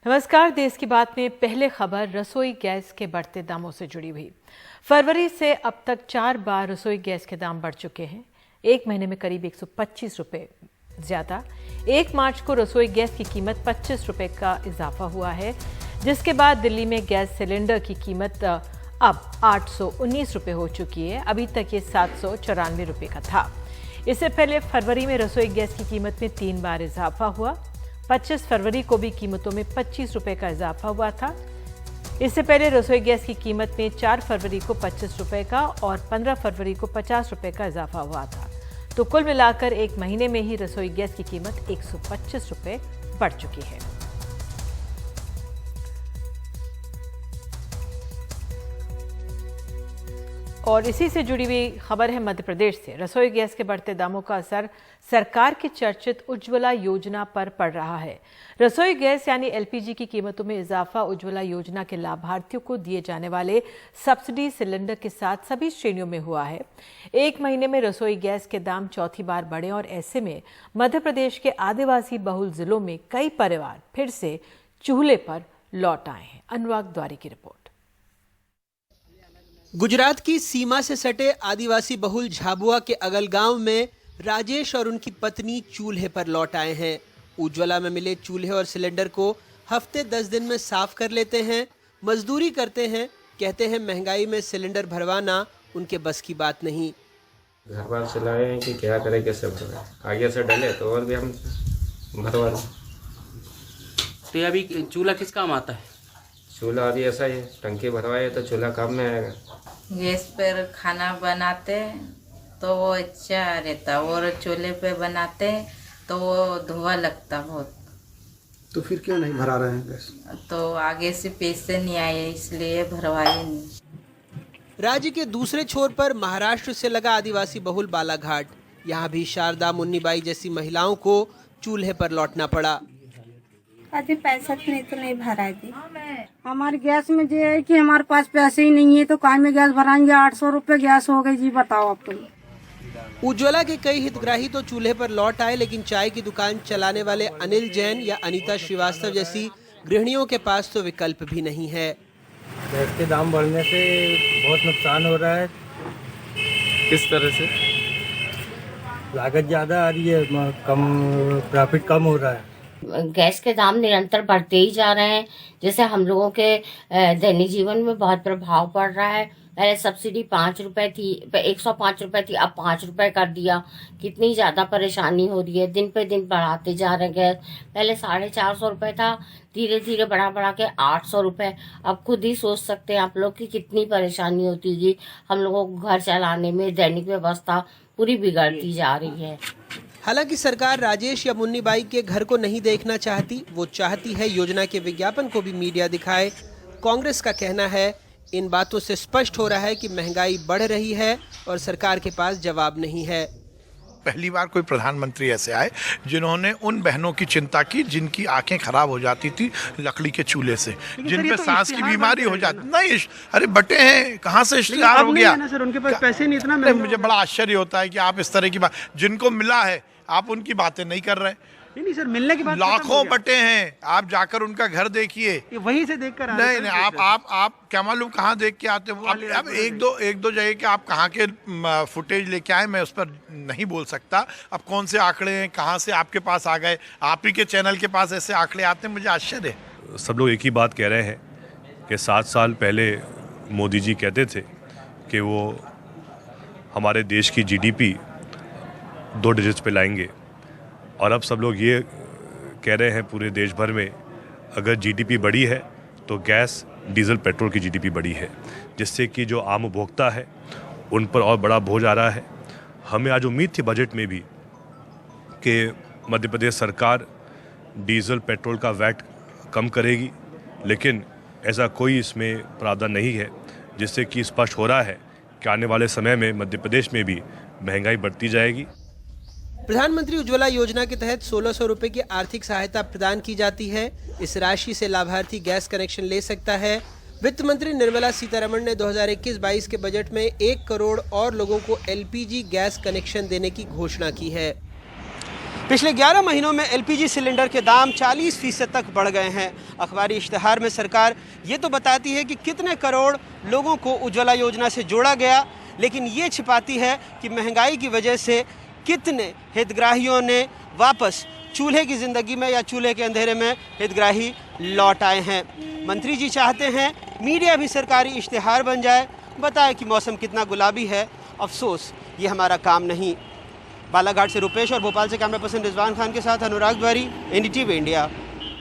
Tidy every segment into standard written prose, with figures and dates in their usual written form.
नमस्कार। देश की बात में पहले खबर रसोई गैस के बढ़ते दामों से जुड़ी हुई। फरवरी से अब तक 4 बार रसोई गैस के दाम बढ़ चुके हैं। एक महीने में करीब 125 रुपए ज्यादा। 1 मार्च को रसोई गैस की कीमत 25 रुपए का इजाफा हुआ है, जिसके बाद दिल्ली में गैस सिलेंडर की कीमत अब 819 रुपए हो चुकी है। अभी तक ये 794 रुपए का था। इससे पहले फरवरी में रसोई गैस की कीमत में 3 बार इजाफा हुआ। 25 फरवरी को भी कीमतों में 25 रुपए का इजाफा हुआ था। इससे पहले रसोई गैस की कीमत में 4 फरवरी को 25 रुपए का और 15 फरवरी को 50 रुपए का इजाफा हुआ था। तो कुल मिलाकर एक महीने में ही रसोई गैस की कीमत 125 रुपए बढ़ चुकी है। और इसी से जुड़ी हुई खबर है मध्य प्रदेश से। रसोई गैस के बढ़ते दामों का असर सरकार की चर्चित उज्ज्वला योजना पर पड़ रहा है। रसोई गैस यानी एलपीजी की कीमतों में इजाफा उज्ज्वला योजना के लाभार्थियों को दिए जाने वाले सब्सिडी सिलेंडर के साथ सभी श्रेणियों में हुआ है। एक महीने में रसोई गैस के दाम चौथी बार बढ़े और ऐसे में मध्य प्रदेश के आदिवासी बहुल जिलों में कई परिवार फिर से चूल्हे पर लौट आए हैं। अनुराग द्वारी की रिपोर्ट। गुजरात की सीमा से सटे आदिवासी बहुल झाबुआ के अगल गांव में राजेश और उनकी पत्नी चूल्हे पर लौट आए हैं। उज्ज्वला में मिले चूल्हे और सिलेंडर को हफ्ते 10 दिन में साफ कर लेते हैं, मजदूरी करते हैं। कहते हैं महंगाई में सिलेंडर भरवाना उनके बस की बात नहीं। घर बार चलाए हैं कि क्या करें, कैसे भरवाएं, आगे से डले तो और भी हम भरवा दें। तो अभी चूल्हा किस काम आता है? चूल्हा अभी ऐसा ही टंकी भरवाए तो चूल्हा काम में आएगा। गैस पर खाना बनाते तो वो अच्छा रहता और चूल्हे पे बनाते तो वो धुआं लगता बहुत। तो फिर क्यों नहीं भरा रहे हैं गैस? तो आगे से पैसे नहीं आए इसलिए भरवाए नहीं। राज्य के दूसरे छोर पर महाराष्ट्र से लगा आदिवासी बहुल बालाघाट। यहाँ भी शारदा मुन्नीबाई जैसी महिलाओं को चूल्हे पर लौटना पड़ा। अभी पैसा तो नहीं भरा दी। हमारे गैस में जो है कि हमारे पास पैसे ही नहीं है तो काय में गैस भराएंगे। 800 रुपए गैस हो गई जी, बताओ आप तुम। उज्ज्वला के कई हितग्राही तो चूल्हे पर लौट आए, लेकिन चाय की दुकान चलाने वाले अनिल जैन या अनीता श्रीवास्तव जैसी गृहिणियों के पास तो विकल्प भी नहीं है। गैस के दाम बढ़ने से बहुत नुकसान हो रहा है। किस तरह से? लागत ज्यादा आ रही है, कम प्रॉफिट कम हो रहा है। गैस के दाम निरंतर बढ़ते ही जा रहे हैं, जिससे हम लोगों के दैनिक जीवन में बहुत प्रभाव पड़ रहा है। पहले सब्सिडी 5 रुपए थी, 105 रुपए थी, अब 5 रुपए कर दिया। कितनी ज्यादा परेशानी हो रही है, दिन पे दिन बढ़ाते जा रहे हैं गैस। पहले 450 रुपए था, धीरे धीरे बढ़ा के 800 रुपए। अब खुद ही सोच सकते हैं आप लोग कि कितनी परेशानी होती है हम लोगों को घर चलाने में। दैनिक व्यवस्था पूरी बिगड़ती जा रही है। हालांकि सरकार राजेश या मुन्नीबाई के घर को नहीं देखना चाहती, वो चाहती है योजना के विज्ञापन को भी मीडिया दिखाए। कांग्रेस का कहना है इन बातों से स्पष्ट हो रहा है कि महंगाई बढ़ रही है और सरकार के पास जवाब नहीं है। पहली बार कोई प्रधानमंत्री ऐसे आए जिन्होंने उन बहनों की चिंता की जिनकी आंखें खराब हो जाती थी लकड़ी के चूल्हे से, जिन पे सांस की बीमारी हो जाती। नहीं, अरे बटे हैं, कहाँ से इश्तिहार हो गया सर, उनके पास पैसे नहीं इतना। मुझे बड़ा आश्चर्य होता है कि आप इस तरह की बात, जिनको मिला है आप उनकी बातें नहीं कर रहे। नहीं सर, मिलने के बाद लाखों बटे हैं, आप जाकर उनका घर देखिए। वहीं से देखकर नहीं, आप क्या मालूम कहाँ देख के आते हो। अब एक दो जगह के आप कहाँ के फुटेज लेके आए, मैं उस पर नहीं बोल सकता। अब कौन से आंकड़े हैं, कहाँ से आपके पास आ गए, आप ही के चैनल के पास ऐसे आंकड़े आते हैं, मुझे आश्चर्य है। सब लोग एक ही बात कह रहे हैं कि 7 साल पहले मोदी जी कहते थे कि वो हमारे देश की जीडीपी 2 डिजिट्स पे लाएंगे, और अब सब लोग ये कह रहे हैं पूरे देश भर में अगर जीडीपी बढ़ी है तो गैस, डीजल, पेट्रोल की जीडीपी बढ़ी है, जिससे कि जो आम उपभोक्ता है उन पर और बड़ा बोझ आ रहा है। हमें आज उम्मीद थी बजट में भी कि मध्य प्रदेश सरकार डीजल, पेट्रोल का वैट कम करेगी, लेकिन ऐसा कोई इसमें प्रावधान नहीं है, जिससे कि स्पष्ट हो रहा है कि आने वाले समय में मध्य प्रदेश में भी महंगाई बढ़ती जाएगी। प्रधानमंत्री उज्ज्वला योजना के तहत 1600 रुपए की आर्थिक सहायता प्रदान की जाती है। इस राशि से लाभार्थी गैस कनेक्शन ले सकता है। वित्त मंत्री निर्मला सीतारमण ने 2021-22 के बजट में 1 करोड़ और लोगों को एलपीजी गैस कनेक्शन देने की घोषणा की है। पिछले 11 महीनों में एलपीजी सिलेंडर के दाम 40% तक बढ़ गए हैं। अखबारी इश्तिहार में सरकार ये तो बताती है कि कितने करोड़ लोगों को उज्ज्वला योजना से जोड़ा गया, लेकिन ये छिपाती है कि महंगाई की वजह से कितने हितग्राहियों ने वापस चूल्हे की ज़िंदगी में या चूल्हे के अंधेरे में हितग्राही लौट आए हैं। मंत्री जी चाहते हैं मीडिया भी सरकारी इश्तिहार बन जाए, बताए कि मौसम कितना गुलाबी है। अफसोस ये हमारा काम नहीं। बालाघाट से रुपेश और भोपाल से कैमरा पर्सन रिजवान खान के साथ अनुराग द्वारी, एनडीटीवी इंडिया।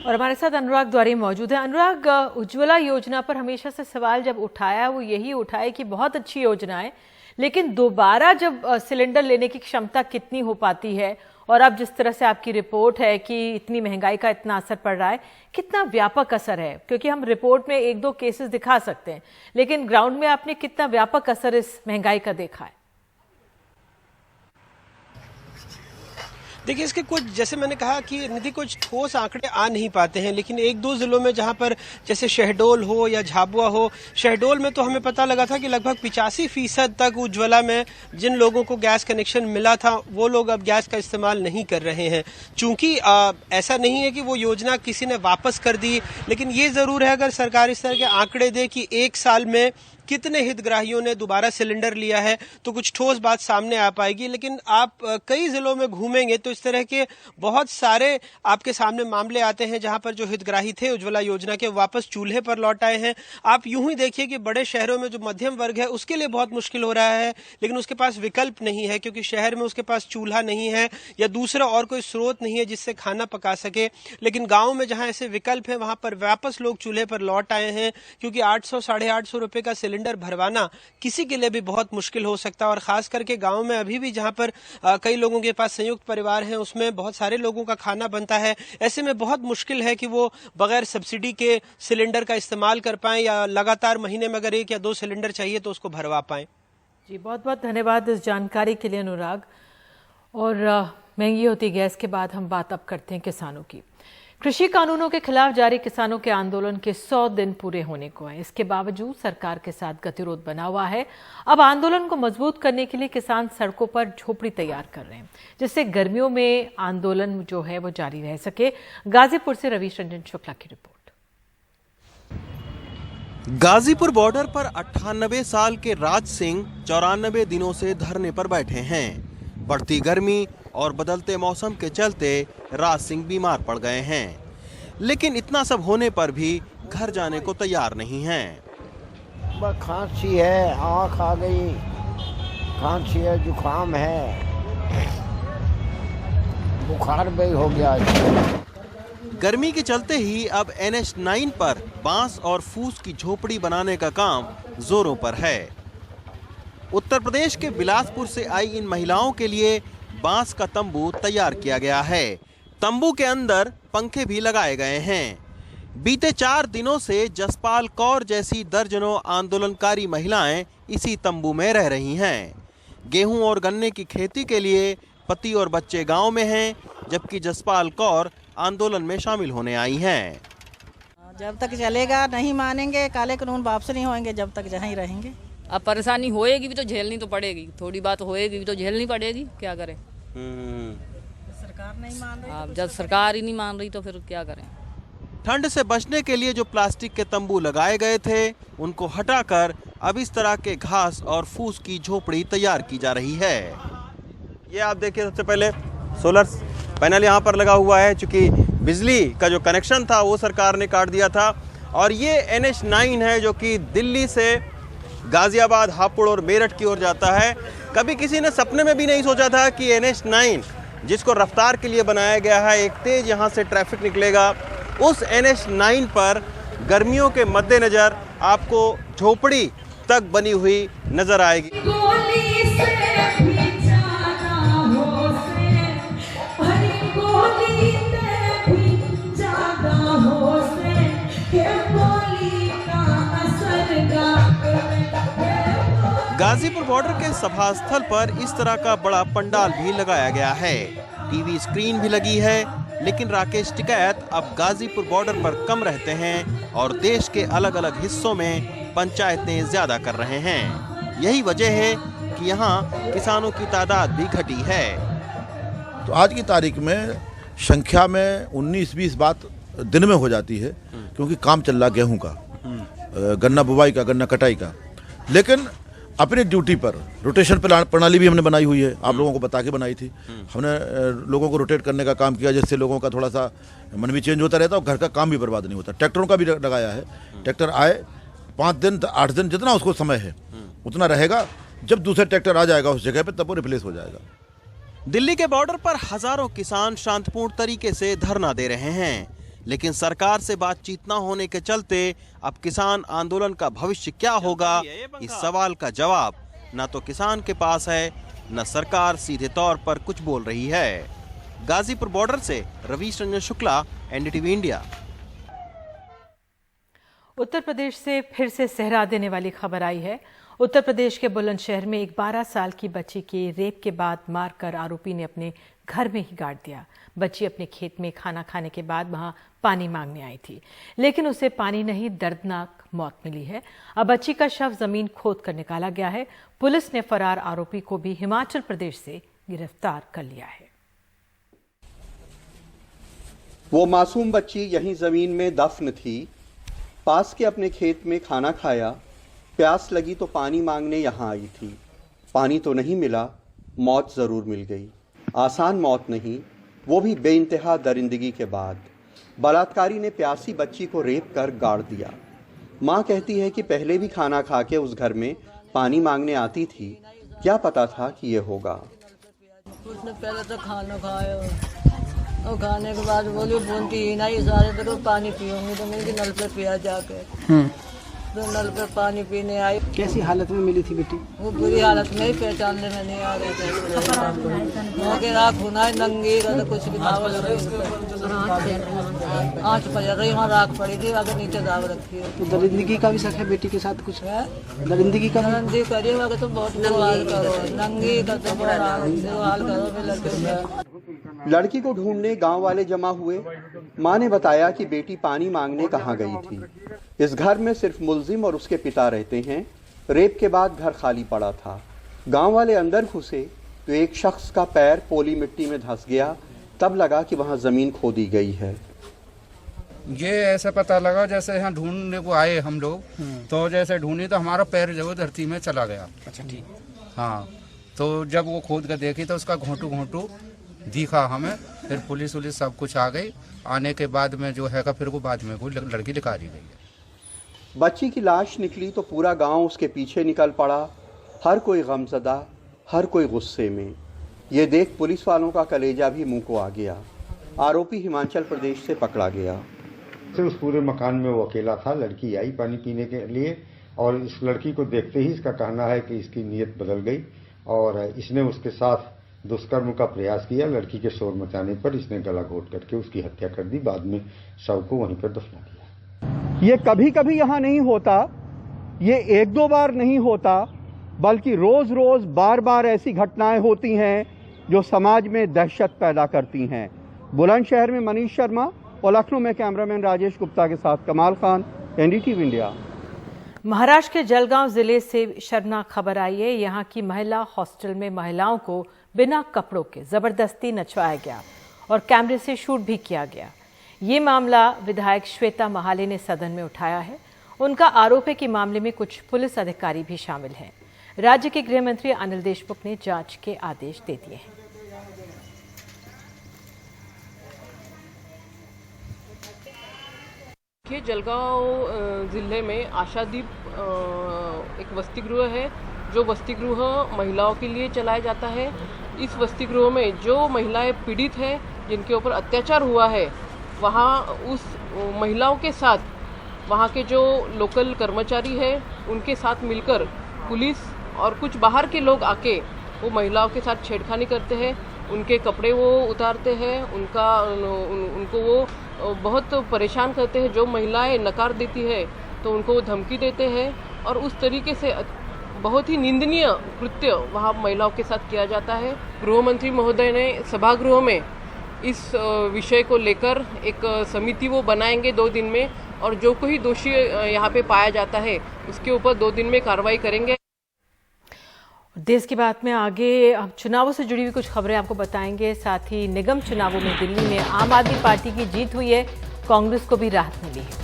और हमारे साथ अनुराग द्वारी मौजूद है। अनुराग, उज्ज्वला योजना पर हमेशा से सवाल जब उठाया वो यही उठाए कि बहुत अच्छी योजना है, लेकिन दोबारा जब सिलेंडर लेने की क्षमता कितनी हो पाती है, और अब जिस तरह से आपकी रिपोर्ट है कि इतनी महंगाई का इतना असर पड़ रहा है, कितना व्यापक असर है? क्योंकि हम रिपोर्ट में 1-2 केसेस दिखा सकते हैं, लेकिन ग्राउंड में आपने कितना व्यापक असर इस महंगाई का देखा है? देखिए, इसके कुछ, जैसे मैंने कहा कि निधि, कुछ ठोस आंकड़े आ नहीं पाते हैं, लेकिन 1-2 ज़िलों में जहां पर जैसे शहडोल हो या झाबुआ हो, शहडोल में तो हमें पता लगा था कि लगभग 85% तक उज्ज्वला में जिन लोगों को गैस कनेक्शन मिला था वो लोग अब गैस का इस्तेमाल नहीं कर रहे हैं। चूंकि ऐसा नहीं है कि वो योजना किसी ने वापस कर दी, लेकिन ये ज़रूर है अगर सरकार इस तरह के आंकड़े दे कि 1 साल में कितने हितग्राहियों ने दोबारा सिलेंडर लिया है, तो कुछ ठोस बात सामने आ पाएगी। लेकिन आप कई जिलों में घूमेंगे तो इस तरह के बहुत सारे आपके सामने मामले आते हैं जहां पर जो हितग्राही थे उज्ज्वला योजना के वापस चूल्हे पर लौट आए हैं। आप यूं ही देखिए कि बड़े शहरों में जो मध्यम वर्ग है उसके लिए बहुत मुश्किल हो रहा है, लेकिन उसके पास विकल्प नहीं है, क्योंकि शहर में उसके पास चूल्हा नहीं है या दूसरा और कोई स्रोत नहीं है जिससे खाना पका सके। लेकिन गाँव में जहाँ ऐसे विकल्प है वहां पर वापस लोग चूल्हे पर लौट आए हैं, क्योंकि 800-850 रुपए का सिलेंडर भरवाना किसी के लिए भी बहुत मुश्किल हो सकता है। और खास करके गांव में अभी भी जहां पर कई लोगों के पास संयुक्त परिवार हैं, उसमें बहुत सारे लोगों का खाना बनता है। ऐसे में बहुत मुश्किल है कि वो बगैर सब्सिडी के सिलेंडर का इस्तेमाल कर पाएं या लगातार महीने में अगर 1 या 2 सिलेंडर चाहिए तो उसको भरवा पाएं। जी, बहुत बहुत धन्यवाद इस जानकारी के लिए अनुराग। और महंगी होती गैस के बाद हम बात अब करते हैं किसानों की। कृषि कानूनों के खिलाफ जारी किसानों के आंदोलन के 100 दिन पूरे होने को हैं। इसके बावजूद सरकार के साथ गतिरोध बना हुआ है। अब आंदोलन को मजबूत करने के लिए किसान सड़कों पर झोपड़ी तैयार कर रहे हैं, जिससे गर्मियों में आंदोलन जो है वो जारी रह सके। गाजीपुर से रवीश रंजन शुक्ला की रिपोर्ट। गाजीपुर बॉर्डर पर 98 साल के राज सिंह 94 दिनों से धरने पर बैठे हैं। बढ़ती गर्मी और बदलते मौसम के चलते राज सिंह बीमार पड़ गए हैं, लेकिन इतना सब होने पर भी घर जाने को तैयार नहीं हैं। बस खांसी है, आँख आ गई, खांसी है, जुकाम है, बुखार भी हो गया। गर्मी के चलते ही अब NH9 पर बांस और फूस की झोपड़ी बनाने का काम जोरों पर है। उत्तर प्रदेश के बिलासपुर से आई इन महिलाओं के लिए बांस का तंबू तैयार किया गया है। तंबू के अंदर पंखे भी लगाए गए हैं। बीते 4 दिनों से जसपाल कौर जैसी दर्जनों आंदोलनकारी महिलाएं इसी तंबू में रह रही हैं। गेहूं और गन्ने की खेती के लिए पति और बच्चे गांव में हैं, जबकि जसपाल कौर आंदोलन में शामिल होने आई हैं। जब तक चलेगा नहीं मानेंगे, काले कानून वापस नहीं होंगे जब तक जहाँ ही रहेंगे। अब परेशानी होएगी भी तो झेलनी तो पड़ेगी, थोड़ी बात होएगी भी तो झेलनी पड़ेगी, क्या करें। सरकार नहीं मान रही, अब जब सरकार ही नहीं मान रही तो फिर क्या करें। ठंड से बचने के लिए जो प्लास्टिक के तंबू लगाए गए थे उनको हटाकर अब इस तरह के घास और फूस की झोपड़ी तैयार की जा रही है। ये आप देखिए, सबसे पहले सोलर पैनल यहाँ पर लगा हुआ है, चूँकि बिजली का जो कनेक्शन था वो सरकार ने काट दिया था। और ये NH9 है जो कि दिल्ली से गाजियाबाद, हापुड़ और मेरठ की ओर जाता है। कभी किसी ने सपने में भी नहीं सोचा था कि NH9 जिसको रफ्तार के लिए बनाया गया है, एक तेज यहाँ से ट्रैफिक निकलेगा, उस NH9 पर गर्मियों के मद्देनजर आपको झोपड़ी तक बनी हुई नजर आएगी। गाजीपुर बॉर्डर के सभा स्थल पर इस तरह का बड़ा पंडाल भी लगाया गया है। टीवी स्क्रीन भी लगी है, लेकिन राकेश टिकैत अब गाजीपुर बॉर्डर पर कम रहते हैं और देश के अलग अलग हिस्सों में पंचायतें ज्यादा कर रहे हैं। यही वजह है कि यहाँ किसानों की तादाद भी घटी है। तो आज की तारीख में संख्या में 19-20 बात दिन में हो जाती है, क्योंकि काम चल रहा गेहूं का, गन्ना बुवाई का, गन्ना कटाई का। लेकिन अपनी ड्यूटी पर रोटेशन प्रणाली भी हमने बनाई हुई है, आप लोगों को बता के बनाई थी। हमने लोगों को रोटेट करने का काम किया, जिससे लोगों का थोड़ा सा मन भी चेंज होता रहता है और घर का काम भी बर्बाद नहीं होता। ट्रैक्टरों का भी लगाया है, ट्रैक्टर आए 5 दिन 8 दिन जितना उसको समय है उतना रहेगा, जब दूसरा ट्रैक्टर आ जाएगा उस जगह पे तब वो रिप्लेस हो जाएगा। दिल्ली के बॉर्डर पर हजारों किसान शांतिपूर्ण तरीके से धरना दे रहे हैं, लेकिन सरकार से बातचीत न होने के चलते अब किसान आंदोलन का भविष्य क्या होगा, इस सवाल का जवाब न तो किसान के पास है, न सरकार सीधे तौर पर कुछ बोल रही है। गाजीपुर बॉर्डर से रवीश रंजन शुक्ला, एनडीटीवी इंडिया। उत्तर प्रदेश से फिर से सहरा देने वाली खबर आई है। उत्तर प्रदेश के बुलंदशहर में एक 12 साल की बच्ची के रेप के बाद मारकर आरोपी ने अपने घर में ही गाड़ दिया। बच्ची अपने खेत में खाना खाने के बाद वहां पानी मांगने आई थी, लेकिन उसे पानी नहीं, दर्दनाक मौत मिली है। अब बच्ची का शव जमीन खोद कर निकाला गया है। पुलिस ने फरार आरोपी को भी हिमाचल प्रदेश से गिरफ्तार कर लिया है। वो मासूम बच्ची यहीं जमीन में दफन थी। पास के अपने खेत में खाना खाया, प्यास लगी तो पानी मांगने यहाँ आई थी। पानी तो नहीं मिला, मौत जरूर मिल गई। आसान मौत नहीं, वो भी बेइंतहा दरिंदगी के बाद। बलात्कारी ने प्यासी बच्ची को रेप कर गाड़ दिया। माँ कहती है कि पहले भी खाना खा के उस घर में पानी मांगने आती थी, क्या पता था कि ये होगा। उसने पहले तो खाना खाया और खाने के बाद बोली बोलती ही नहीं, सारे तो पानी पीऊंगी, तो मेरी नल पे पिया जाके। तो नल पे पानी पीने आई। कैसी हालत में मिली थी बेटी? वो बुरी हालत में ही, पहचानने में नहीं आ रही थी। राख होना नंगी तो कुछ भी आँच पड़ रही, वहाँ राख पड़ी थी, अगर नीचे दाग रखी है। तो दरिंदगी का भी शक है बेटी के साथ? कुछ है दरिंदगी का? दरिंदगी करिए अगर तो बहुत हाल करो, नंगी का तो बड़ा हाल करो। लड़की को ढूंढने गांव वाले जमा हुए। मां ने बताया कि बेटी पानी मांगने कहां गई थी। इस घर में सिर्फ मुलजिम और उसके पिता रहते हैं। रेप के बाद घर खाली पड़ा था। गांव वाले अंदर घुसे तो एक शख्स का पैर पोली मिट्टी में धंस गया। तब लगा कि वहां जमीन खोदी गई है। ये ऐसा पता लगा जैसे यहाँ ढूंढने को आए हम लोग, तो जैसे ढूंढी तो हमारा पैर जो धरती में चला गया। अच्छा ठीक। हाँ, तो जब वो खोद कर देखी तो उसका घोंटू दिखा हमें। फिर पुलिस सब कुछ आ गई। आने के बाद में जो है फिर वो बाद में कोई लड़की निकाली गई। बच्ची की लाश निकली तो पूरा गांव उसके पीछे निकल पड़ा। हर कोई गमज़दा, हर कोई गुस्से में। ये देख पुलिस वालों का कलेजा भी मुंह को आ गया। आरोपी हिमाचल प्रदेश से पकड़ा गया। उस पूरे मकान में वो अकेला था। लड़की आई पानी पीने के लिए और इस लड़की को देखते ही इसका कहना है कि इसकी नीयत बदल गई और इसने उसके साथ दुष्कर्म का प्रयास किया। लड़की के शोर मचाने पर इसने गला घोट करके उसकी हत्या कर दी। बाद में शव को वहीं पर दफना किया। ये कभी कभी यहाँ नहीं होता, ये 1-2 बार नहीं होता, बल्कि रोज रोज बार बार ऐसी घटनाएं होती हैं जो समाज में दहशत पैदा करती हैं। बुलंदशहर में मनीष शर्मा और लखनऊ में कैमरामैन राजेश गुप्ता के साथ कमाल खान, एनडीटीवी इंडिया। महाराष्ट्र के जलगांव जिले से शर्मनाक खबर आई है। यहाँ की महिला हॉस्टल में महिलाओं को बिना कपड़ों के जबरदस्ती नचवाया गया और कैमरे से शूट भी किया गया। ये मामला विधायक श्वेता महाले ने सदन में उठाया है। उनका आरोप है कि मामले में कुछ पुलिस अधिकारी भी शामिल हैं। राज्य के गृह मंत्री अनिल देशमुख ने जांच के आदेश दे दिए हैं। जलगांव जिले में आशादीप एक वसति गृह है, जो वसति गृह महिलाओं के लिए चलाया जाता है। इस वसति गृह में जो महिलाएं पीड़ित हैं, जिनके ऊपर अत्याचार हुआ है, वहाँ उस महिलाओं के साथ वहाँ के जो लोकल कर्मचारी हैं उनके साथ मिलकर पुलिस और कुछ बाहर के लोग आके वो महिलाओं के साथ छेड़खानी करते हैं। उनके कपड़े वो उतारते हैं, उनको वो बहुत परेशान करते हैं। जो महिलाएं नकार देती है तो उनको धमकी देते हैं और उस तरीके से बहुत ही निंदनीय कृत्य वहाँ महिलाओं के साथ किया जाता है। गृह मंत्री महोदय ने सभागृह में इस विषय को लेकर एक समिति वो बनाएंगे 2 दिन में, और जो कोई दोषी यहाँ पे पाया जाता है उसके ऊपर 2 दिन में कार्रवाई करेंगे। देश की बात में आगे अब चुनावों से जुड़ी हुई कुछ खबरें आपको बताएंगे। साथ ही निगम चुनावों में दिल्ली में आम आदमी पार्टी की जीत हुई है, कांग्रेस को भी राहत मिली है।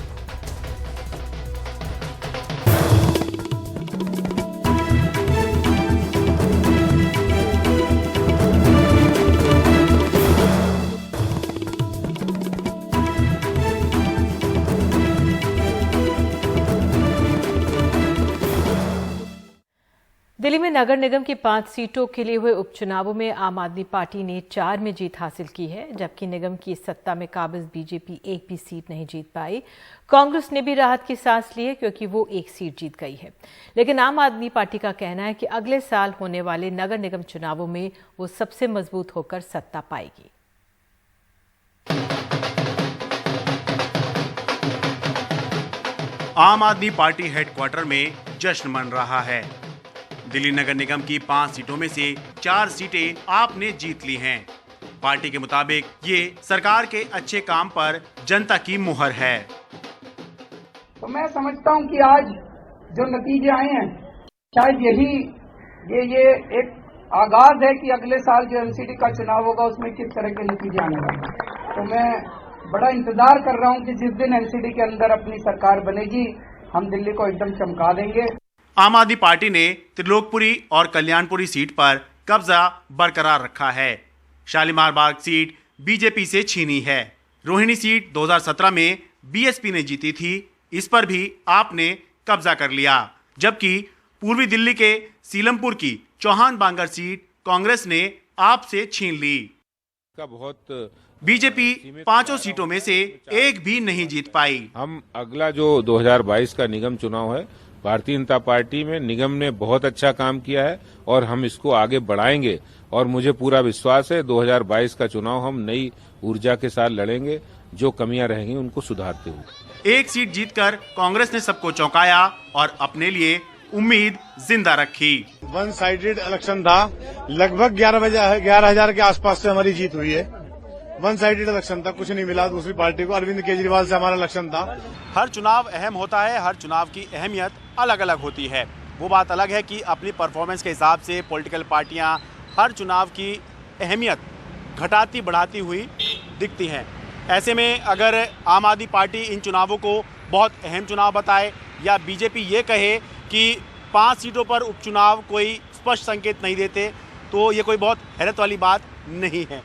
दिल्ली में नगर निगम की 5 सीटों के लिए हुए उपचुनावों में आम आदमी पार्टी ने 4 में जीत हासिल की है, जबकि निगम की सत्ता में काबिज बीजेपी एक भी सीट नहीं जीत पाई। कांग्रेस ने भी राहत की सांस ली है क्योंकि वो 1 सीट जीत गई है। लेकिन आम आदमी पार्टी का कहना है कि अगले साल होने वाले नगर निगम चुनावों में वो सबसे मजबूत होकर सत्ता पाएगी। आम आदमी पार्टी हेडक्वार्टर में जश्न मन रहा है। दिल्ली नगर निगम की 5 सीटों में से 4 सीटें आपने जीत ली हैं। पार्टी के मुताबिक ये सरकार के अच्छे काम पर जनता की मुहर है। तो मैं समझता हूं कि आज जो नतीजे आए हैं, शायद ये एक आगाज है कि अगले साल जो एमसीडी का चुनाव होगा उसमें किस तरह के नतीजे आने वाले हैं। तो मैं बड़ा इंतजार कर रहा हूं कि जिस दिन एमसीडी के अंदर अपनी सरकार बनेगी, हम दिल्ली को एकदम चमका देंगे। आम आदमी पार्टी ने त्रिलोकपुरी और कल्याणपुरी सीट पर कब्जा बरकरार रखा है। शालीमार बाग सीट बीजेपी से छीनी है। रोहिणी सीट 2017 में बीएसपी ने जीती थी, इस पर भी आपने कब्जा कर लिया। जबकि पूर्वी दिल्ली के सीलमपुर की चौहान बांगर सीट कांग्रेस ने आपसे छीन ली। बीजेपी 5 सीटों में से एक भी नहीं जीत पाई। हम अगला जो 2022 का निगम चुनाव है, भारतीय जनता पार्टी में निगम ने बहुत अच्छा काम किया है और हम इसको आगे बढ़ाएंगे और मुझे पूरा विश्वास है 2022 का चुनाव हम नई ऊर्जा के साथ लड़ेंगे, जो कमियां रहेंगी उनको सुधारते हुए। 1 सीट जीतकर कांग्रेस ने सबको चौंकाया और अपने लिए उम्मीद जिंदा रखी। 1 साइडेड इलेक्शन था, लगभग 11,000 के आसपास से हमारी जीत हुई है। 1 साइडेड इलेक्शन था, कुछ नहीं मिला दूसरी पार्टी को। अरविंद केजरीवाल से हमारा इलेक्शन था। हर चुनाव अहम होता है, हर चुनाव की अहमियत अलग अलग होती है। वो बात अलग है कि अपनी परफॉर्मेंस के हिसाब से पॉलिटिकल पार्टियां हर चुनाव की अहमियत घटाती बढ़ाती हुई दिखती हैं। ऐसे में अगर आम आदमी पार्टी इन चुनावों को बहुत अहम चुनाव बताए या बीजेपी ये कहे कि 5 सीटों पर उपचुनाव कोई स्पष्ट संकेत नहीं देते, तो ये कोई बहुत हैरत वाली बात नहीं है।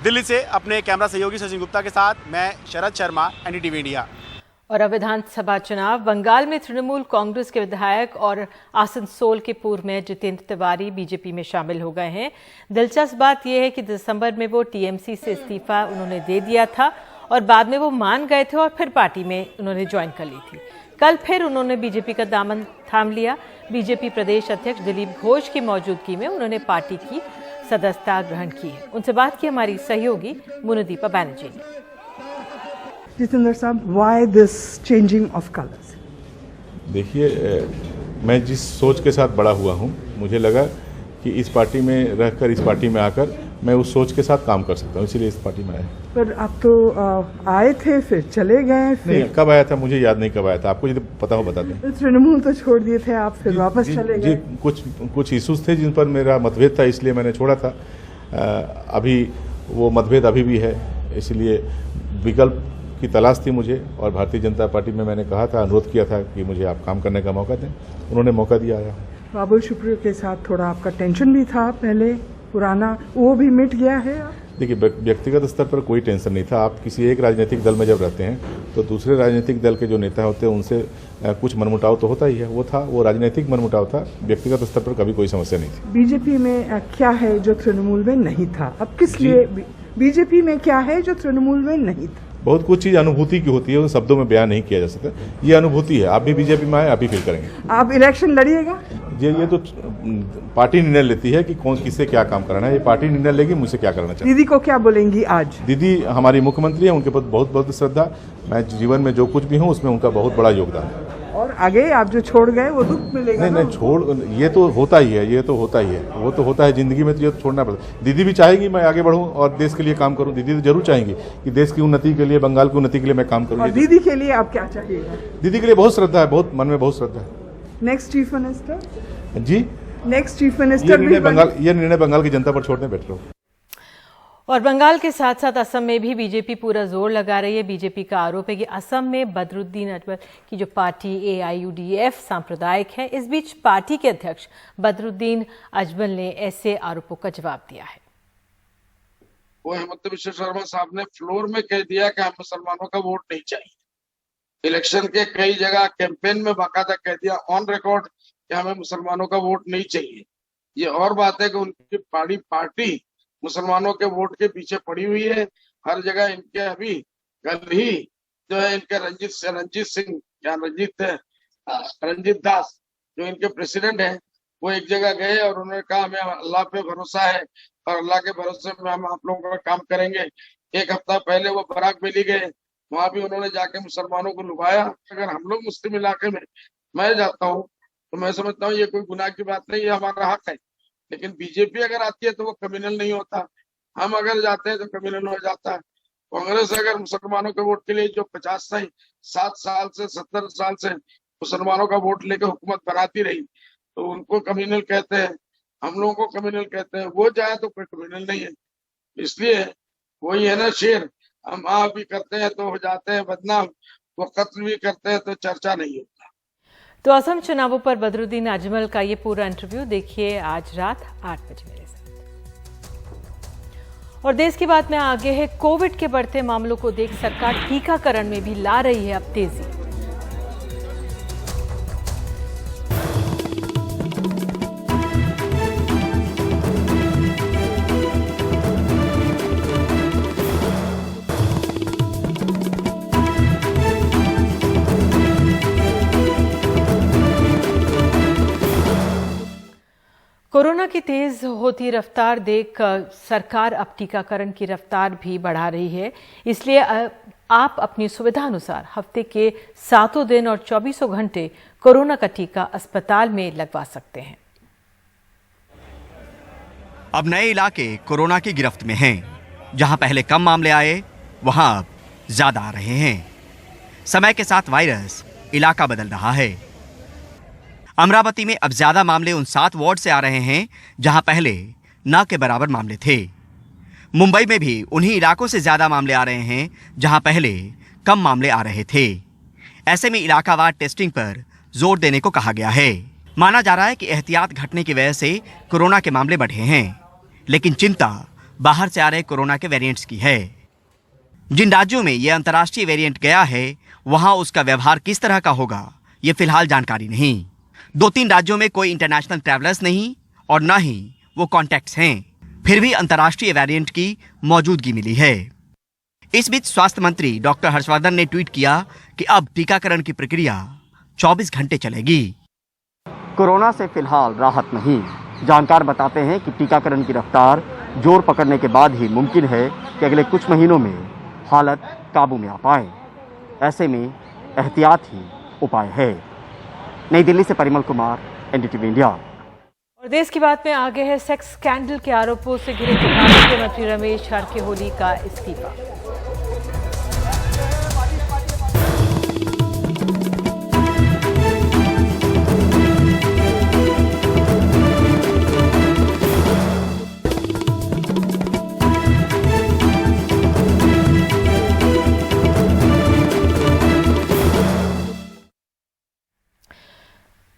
दिल्ली से अपने कैमरा सहयोगी शशि गुप्ता के साथ मैं शरद शर्मा, एनडीटीवी इंडिया। और अब विधानसभा चुनाव। बंगाल में तृणमूल कांग्रेस के विधायक और आसनसोल के पूर्व मेयर जितेंद्र तिवारी बीजेपी में शामिल हो गए हैं। दिलचस्प बात यह है कि दिसंबर में वो टीएमसी से इस्तीफा उन्होंने दे दिया था और बाद में वो मान गए थे और फिर पार्टी में उन्होंने ज्वाइन कर ली थी। कल फिर उन्होंने बीजेपी का दामन थाम लिया। बीजेपी प्रदेश अध्यक्ष दिलीप घोष की मौजूदगी में उन्होंने पार्टी की सदस्यता ग्रहण की है। उनसे बात की हमारी सहयोगी मुनुदीपा बैनर्जी ने। जितेंद्र साहब, why this changing of colours? देखिए, मैं जिस सोच के साथ बड़ा हुआ हूँ, मुझे लगा कि इस पार्टी में रहकर, इस पार्टी में आकर मैं उस सोच के साथ काम कर सकता हूँ, इसीलिए इस पार्टी में आया। पर आप तो आए थे, फिर चले गए। नहीं, कब आया था मुझे याद नहीं, कब आया था। आपको यदि पता हो बता दें। तृणमूल तो छोड़ दिए थे आप, फिर वापस चले गए। कुछ इश्यूज थे जिन पर मेरा मतभेद था, इसलिए मैंने छोड़ा था। अभी वो मतभेद अभी भी है, इसलिए विकल्प की तलाश थी मुझे। और भारतीय जनता पार्टी में मैंने कहा था, अनुरोध किया था कि मुझे आप काम करने का मौका दें, उन्होंने मौका दिया। आया बाबुल सुप्रियो के साथ थोड़ा आपका टेंशन भी था पहले पुराना, वो भी मिट गया है? देखिए, व्यक्तिगत स्तर पर कोई टेंशन नहीं था। आप किसी एक राजनीतिक दल में जब रहते हैं तो दूसरे राजनीतिक दल के जो नेता होते हैं उनसे कुछ मनमुटाव तो होता ही है। वो था, वो राजनीतिक मनमुटाव था, व्यक्तिगत स्तर पर कभी कोई समस्या नहीं थी। बीजेपी में क्या है जो तृणमूल में नहीं था? अब किस लिए बीजेपी में क्या है जो तृणमूल में नहीं था? बहुत कुछ चीज अनुभूति की होती है, उन शब्दों में बयान नहीं किया जा सकता। ये अनुभूति है। आप भी बीजेपी में आए, आप ही फील करेंगे। आप इलेक्शन लड़िएगा? ये तो पार्टी निर्णय लेती है कि कौन किससे क्या काम करना है। ये पार्टी निर्णय लेगी मुझसे क्या करना चाहिए। दीदी को क्या बोलेंगी आज? दीदी हमारी मुख्यमंत्री है, उनके प्रति बहुत बहुत श्रद्धा। मैं जीवन में जो कुछ भी हूँ उसमें उनका बहुत बड़ा योगदान है। और आगे आप जो छोड़ गए वो दुख मिलेगा? नहीं, छोड़, ये तो होता ही है, ये तो होता ही है, वो तो होता है जिंदगी में, तो ये तो छोड़ना पड़ता है। दीदी भी चाहेगी मैं आगे बढ़ूं और देश के लिए काम करूं। दीदी तो जरूर चाहेंगी कि देश की उन्नति के लिए, बंगाल की उन्नति के लिए मैं काम करूं। और दीदी के लिए आप क्या चाहिएगा? दीदी के लिए बहुत श्रद्धा है, बहुत मन में बहुत श्रद्धा है। Next chief minister? जी, नेक्स्ट चीफ मिनिस्टर भी ये निर्णय बंगाल की जनता पर छोड़ने बैठ रहे हो। और बंगाल के साथ साथ असम में भी बीजेपी पूरा जोर लगा रही है। बीजेपी का आरोप है कि असम में बदरुद्दीन अजमल की जो पार्टी AIUDF सांप्रदायिक है। इस बीच पार्टी के अध्यक्ष बदरुद्दीन अजमल ने ऐसे आरोपों का जवाब दिया है। वो हेमंत बिश्व शर्मा साहब ने फ्लोर में कह दिया कि हम मुसलमानों का वोट नहीं चाहिए। इलेक्शन के कई जगह कैंपेन में बाकायदा कह दिया ऑन रिकॉर्ड कि हमें मुसलमानों का वोट नहीं चाहिए। ये और बात है कि उनकी पार्टी मुसलमानों के वोट के पीछे पड़ी हुई है। हर जगह इनके अभी कल ही जो है इनके रंजीत दास जो इनके प्रेसिडेंट हैं, वो एक जगह गए और उन्होंने कहा हमें अल्लाह पे भरोसा है और अल्लाह के भरोसे में हम आप लोगों का काम करेंगे। एक हफ्ता पहले वो बराक वैली गए, वहां भी उन्होंने जाके मुसलमानों को लुभाया। अगर हम लोग मुस्लिम इलाके में मैं जाता हूँ तो मैं समझता हूँ ये कोई गुनाह की बात नहीं, ये हमारा हक है। लेकिन बीजेपी अगर आती है तो वो क्रिमिनल नहीं होता, हम अगर जाते हैं तो क्रिमिनल हो जाता है। कांग्रेस अगर मुसलमानों के वोट के लिए जो 7 साल से 70 साल से मुसलमानों का वोट लेकर हुकूमत बनाती रही तो उनको क्रिमिनल कहते हैं, हम लोगों को क्रिमिनल कहते हैं। वो जाए तो कोई क्रिमिनल नहीं है। इसलिए वही है ना शेर, हम आप भी करते हैं तो हो जाते हैं बदनाम, वो कत्ल भी करते हैं तो चर्चा नहीं होता। तो असम चुनावों पर बदरुद्दीन अजमल का ये पूरा इंटरव्यू देखिए आज रात 8 बजे मेरे साथ। और देश की बात में आगे है, कोविड के बढ़ते मामलों को देख सरकार टीकाकरण में भी ला रही है अब तेजी। कोरोना की तेज होती रफ्तार देख सरकार अब टीकाकरण की रफ्तार भी बढ़ा रही है। इसलिए आप अपनी सुविधा अनुसार हफ्ते के 7 दिन और 24 घंटे कोरोना का टीका अस्पताल में लगवा सकते हैं। अब नए इलाके कोरोना की गिरफ्त में हैं। जहां पहले कम मामले आए वहां अब ज्यादा आ रहे हैं। समय के साथ वायरस इलाका बदल रहा है। अमरावती में अब ज्यादा मामले उन 7 वार्ड से आ रहे हैं जहां पहले न के बराबर मामले थे। मुंबई में भी उन्हीं इलाकों से ज्यादा मामले आ रहे हैं जहां पहले कम मामले आ रहे थे। ऐसे में इलाकावार टेस्टिंग पर जोर देने को कहा गया है। माना जा रहा है कि एहतियात घटने की वजह से कोरोना के मामले बढ़े हैं, लेकिन चिंता बाहर से आ रहे कोरोना के वेरिएंट्स की है। जिन राज्यों में यह अंतर्राष्ट्रीय वेरिएंट गया है वहां उसका व्यवहार किस तरह का होगा ये फिलहाल जानकारी नहीं। 2-3 राज्यों में कोई इंटरनेशनल ट्रैवलर्स नहीं और न ही वो कॉन्टैक्ट्स हैं, फिर भी अंतर्राष्ट्रीय वेरिएंट की मौजूदगी मिली है। इस बीच स्वास्थ्य मंत्री डॉक्टर हर्षवर्धन ने ट्वीट किया कि अब टीकाकरण की प्रक्रिया 24 घंटे चलेगी। कोरोना से फिलहाल राहत नहीं। जानकार बताते हैं कि टीकाकरण की रफ्तार जोर पकड़ने के बाद ही मुमकिन है कि अगले कुछ महीनों में हालत काबू में आ पाए। ऐसे में एहतियात ही उपाय है। नई दिल्ली से परिमल कुमार, NDTV इंडिया। और देश की बात में आगे है, सेक्स स्कैंडल के आरोपों से घिरे केंद्रीय मंत्री रमेश जारकिहोली का इस्तीफा।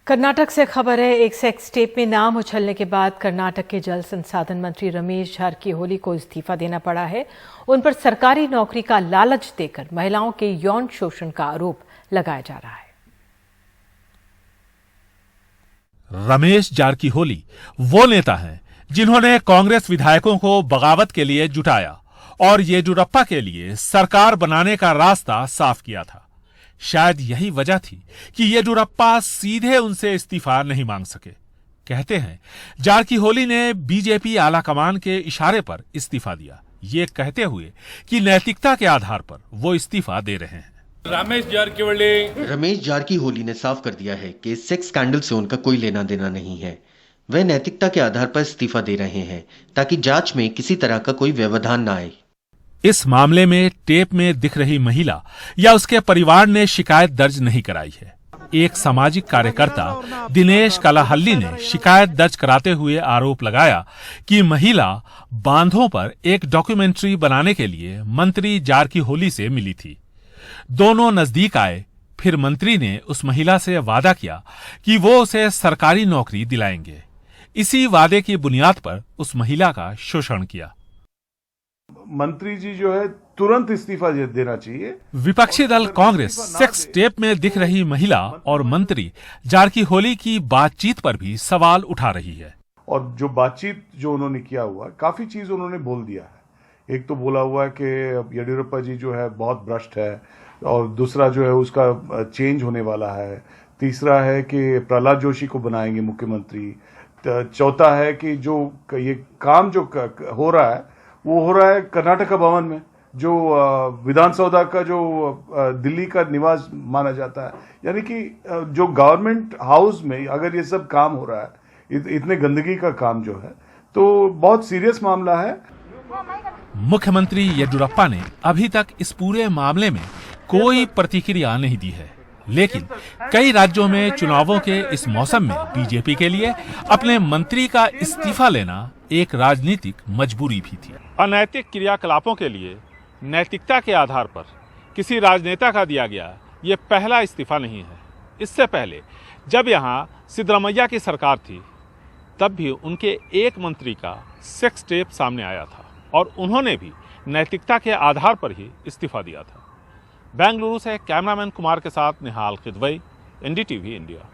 कर्नाटक से खबर है, एक सेक्स टेप में नाम उछलने के बाद कर्नाटक के जल संसाधन मंत्री रमेश जारकिहोली को इस्तीफा देना पड़ा है। उन पर सरकारी नौकरी का लालच देकर महिलाओं के यौन शोषण का आरोप लगाया जा रहा है। रमेश जारकिहोली वो नेता हैं जिन्होंने कांग्रेस विधायकों को बगावत के लिए जुटाया और येदियुरप्पा के लिए सरकार बनाने का रास्ता साफ किया था। शायद यही वजह थी कि येदियुरप्पा सीधे उनसे इस्तीफा नहीं मांग सके। कहते हैं जारकिहोली ने बीजेपी आलाकमान के इशारे पर इस्तीफा दिया, ये कहते हुए कि नैतिकता के आधार पर वो इस्तीफा दे रहे हैं। रमेश जारकिहोली ने साफ कर दिया है कि सेक्स स्कैंडल से उनका कोई लेना देना नहीं है। वे नैतिकता के आधार पर इस्तीफा दे रहे हैं ताकि जांच में किसी तरह का कोई व्यवधान न आए। इस मामले में टेप में दिख रही महिला या उसके परिवार ने शिकायत दर्ज नहीं कराई है। एक सामाजिक कार्यकर्ता दिनेश कलाहल्ली ने शिकायत दर्ज कराते हुए आरोप लगाया कि महिला बांधों पर एक डॉक्यूमेंट्री बनाने के लिए मंत्री जारकीहोली से मिली थी। दोनों नजदीक आए, फिर मंत्री ने उस महिला से वादा किया कि वो उसे सरकारी नौकरी दिलाएंगे। इसी वादे की बुनियाद पर उस महिला का शोषण किया। मंत्री जी जो है तुरंत इस्तीफा देना चाहिए। विपक्षी दल कांग्रेस सेक्स टेप में दिख रही महिला और मंत्री जारकीहोली की बातचीत पर भी सवाल उठा रही है। और जो बातचीत जो उन्होंने किया हुआ, काफी चीज उन्होंने बोल दिया है। एक तो बोला हुआ है कि येडियुरप्पा जी जो है बहुत भ्रष्ट है, और दूसरा जो है उसका चेंज होने वाला है। तीसरा है कि प्रहलाद जोशी को बनाएंगे मुख्यमंत्री। चौथा है कि जो ये काम जो हो रहा है वो हो रहा है कर्नाटक भवन में, जो विधानसभा का जो दिल्ली का निवास माना जाता है। यानी कि जो गवर्नमेंट हाउस में अगर ये सब काम हो रहा है, इतने गंदगी का काम जो है, तो बहुत सीरियस मामला है। मुख्यमंत्री येडियुरप्पा ने अभी तक इस पूरे मामले में कोई प्रतिक्रिया नहीं दी है, लेकिन कई राज्यों में चुनावों के इस मौसम में बीजेपी के लिए अपने मंत्री का इस्तीफा लेना एक राजनीतिक मजबूरी भी थी। अनैतिक क्रियाकलापों के लिए नैतिकता के आधार पर किसी राजनेता का दिया गया ये पहला इस्तीफा नहीं है। इससे पहले जब यहाँ सिद्धरामैया की सरकार थी, तब भी उनके एक मंत्री का सेक्स टेप सामने आया था और उन्होंने भी नैतिकता के आधार पर ही इस्तीफा दिया था। बेंगलुरु से कैमरामैन कुमार के साथ निहाल किदवई, एनडीटीवी इंडिया।